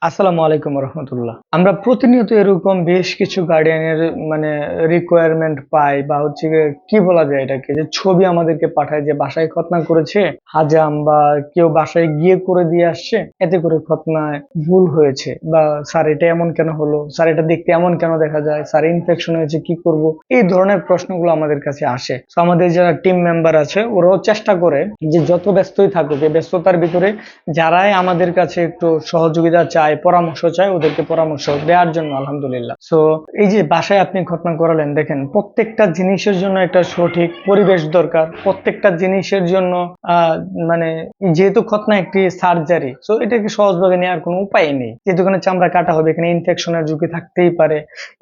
আসসালামু আলাইকুম রহমতুল্লাহ। আমরা প্রতিনিয়ত এরকম বেশ কিছু গার্ডিয়ানের মানে রিকোয়ারমেন্ট পাই বা হচ্ছে গিয়ে কি বলা যায় এটাকে, যে ছবি আমাদেরকে পাঠায় যে বাসায় খতনা করেছে হাজাম, বা কেউ বাসায় গিয়ে করে দিয়ে আসছে, এতে করে খতনায় ভুল হয়েছে, বা স্যার এটা এমন কেন হলো, স্যার এটা দেখতে এমন কেন দেখা যায়, স্যার ইনফেকশন হয়েছে কি করব, এই ধরনের প্রশ্নগুলো আমাদের কাছে আসে। তো আমাদের যারা টিম মেম্বার আছে ওরাও চেষ্টা করে যে যত ব্যস্তই থাকুক এই ব্যস্ততার ভিতরে যারাই আমাদের কাছে একটু সহযোগিতা চায়, পরামর্শ চায়, ওদেরকে পরামর্শ দেওয়ার জন্য আলহামদুলিল্লাহ। সো এই যে বাসায় আপনি খতনা করালেন, দেখেন প্রত্যেকটা জিনিসের জন্য একটা সঠিক পরিবেশ দরকার, প্রত্যেকটা জিনিসের জন্য মানে যেহেতু খতনা একটি সার্জারি, সো এটাকে সহজভাবে নেওয়ার কোনো উপায় নেই। যেহেতু এখানে চামড়া কাটা হবে, এখানে ইনফেকশনের ঝুঁকি থাকতেই পারে,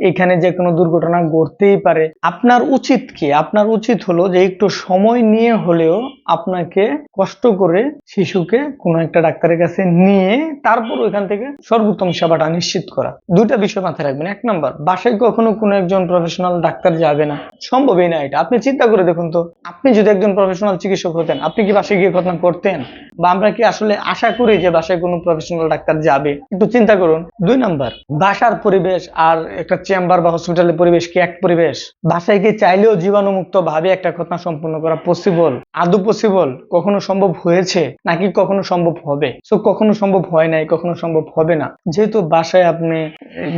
এখানে যে কোনো দুর্ঘটনা ঘটতেই পারে। আপনার উচিত কি? আপনার উচিত হলো যে একটু সময় নিয়ে হলেও আপনাকে কষ্ট করে শিশুকে কোনো একটা ডাক্তারের কাছে নিয়ে তারপর ওইখান থেকে সর্বোত্তম সেবাটা নিশ্চিত করা। দুইটা বিষয় মাথায় রাখবেন। এক নাম্বার, বাসায় কখনো কোনো একজন প্রফেশনাল ডাক্তার যাবে না, সম্ভবই না এটা। আপনি চিন্তা করে দেখুন তো, আপনি যদি একজন প্রফেশনাল চিকিৎসক হতেন, আপনি কি বাসায় গিয়ে খতনা করতেন? বা আমরা কি আসলে আশা করি যে বাসায় কোনো প্রফেশনাল ডাক্তার যাবে? একটু চিন্তা করুন। দুই নাম্বার, বাসার পরিবেশ আর একটা চেম্বার বা হসপিটালের পরিবেশ কি এক পরিবেশ? বাসায় কি চাইলেও জীবাণুমুক্ত ভাবে একটা খতনা সম্পন্ন করা পসিবল? আদৌ পসিবল? কখনো সম্ভব হয়েছে নাকি কখনো সম্ভব হবে? সো কখনো সম্ভব হয় নাই, কখনো সম্ভব হবে না। যেহেতু বাসায় আপনি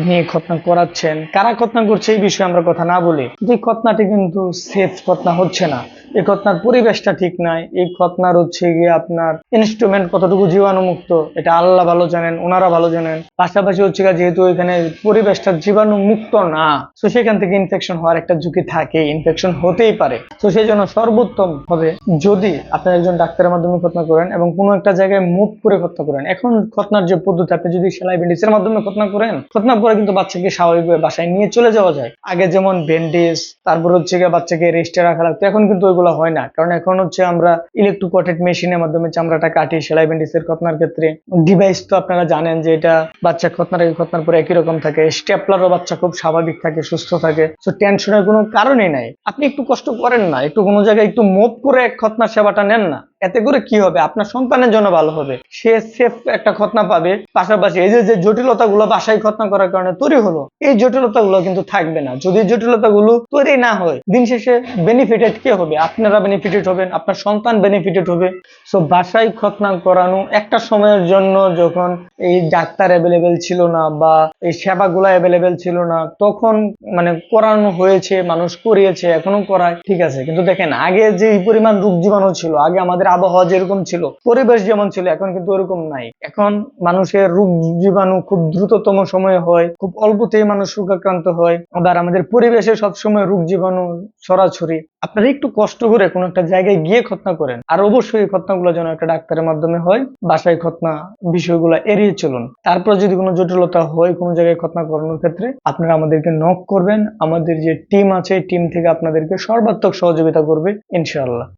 নিয়ে খতনা করাচ্ছেন, কারা খতনা করছে এই বিষয়ে আমরা কথা না বলি, যে খতনাটি কিন্তু সেফ খতনা হচ্ছে না, এই খতনার পরিবেশটা ঠিক নাই, এই খতনার হচ্ছে গিয়ে আপনার ইনস্ট্রুমেন্ট কতটুকু জীবাণুমুক্ত এটা আল্লাহ ভালো জানেন, ওনারা ভালো জানেন। পাশাপাশি হচ্ছে যেহেতু এখানে পরিবেশটা জীবাণু মুক্ত না, তো সেখান থেকে ইনফেকশন হওয়ার একটা ঝুঁকি থাকে, ইনফেকশন হতেই পারে। তো সেই জন্য সর্বোত্তম হবে যদি আপনি একজন ডাক্তারের মাধ্যমে খতনা করেন এবং কোনো একটা জায়গায় মুভ করে খতনা করেন। এখন খতনার যে পদ্ধতি, আপনি যদি সেলাই ব্যান্ডেজের মাধ্যমে খতনা করেন, খতনা করে কিন্তু বাচ্চাকে স্বাভাবিকভাবে বাসায় নিয়ে চলে যাওয়া যায়। আগে যেমন ব্যান্ডেজ, তারপর হচ্ছে বাচ্চাকে রেস্টে রাখা লাগতো, এখন কিন্তু ওইগুলো হয় না। কারণ এখন হচ্ছে আমরা ইলেকট্রোকটেড মেশিনের মাধ্যমে চামড়াটা কাটি। সেলাই ব্যান্ডেজের খতনার ক্ষেত্রে ডিভাইস তো আপনারা জানেন যে এটা বাচ্চা খতনার আগে খতনার পরে একই রকম থাকে। স্টেপলারও বাচ্চা খুব স্বাভাবিক থাকে, সুস্থ থাকে। তো টেনশনের কোনো কারণই নাই। আপনি একটু কষ্ট করেন না, একটু কোনো জায়গায় একটু মুভ করে খতনার সেবাটা নেন না। এতে করে কি হবে? আপনার সন্তানের জন্য ভালো হবে, সে সেফ একটা খতনা পাবে। পাশাপাশি এই যে জটিলতা গুলো বাসায় খতনা করার কারণে তৈরি হলো, এই জটিলতা গুলো কিন্তু থাকবে না। যদি জটিলতা গুলো তৈরি না হয়, দিন শেষে বেনিফিটেড কে হবে? আপনারা বেনিফিটেড হবেন, আপনার সন্তান বেনিফিটেড হবে। সো বাসায় খতনা করানো একটা সময়ের জন্য, যখন এই ডাক্তার অ্যাভেলেবেল ছিল না বা এই সেবাগুলো অ্যাভেলেবেল ছিল না, তখন মানে করানো হয়েছে, মানুষ করিয়েছে, এখনো করায়, ঠিক আছে। কিন্তু দেখেন আগে যে পরিমাণ রোগ জীবাণু ছিল, আগে আমাদের আবহাওয়া যেরকম ছিল, পরিবেশ যেমন ছিল, এখন কিন্তু ওরকম নাই। এখন মানুষের রোগ জীবাণু খুব দ্রুততম সময়ে হয়, খুব অল্পতেই মানুষ রোগাক্রান্ত হয়। আবার আমাদের পরিবেশে সবসময় রোগ জীবাণু ছড়াছড়ি। আপনারা একটু কষ্ট করে কোনো একটা জায়গায় গিয়ে খতনা করেন, আর অবশ্যই খতনাগুলো যেন একটা ডাক্তারের মাধ্যমে হয়। বাসায় খতনা বিষয়গুলো এড়িয়ে চলুন। তারপর যদি কোনো জটিলতা হয় কোনো জায়গায় খতনা করানোর ক্ষেত্রে, আপনারা আমাদেরকে নক করবেন। আমাদের যে টিম আছে, টিম থেকে আপনাদেরকে সর্বাত্মক সহযোগিতা করবে ইনশাআল্লাহ।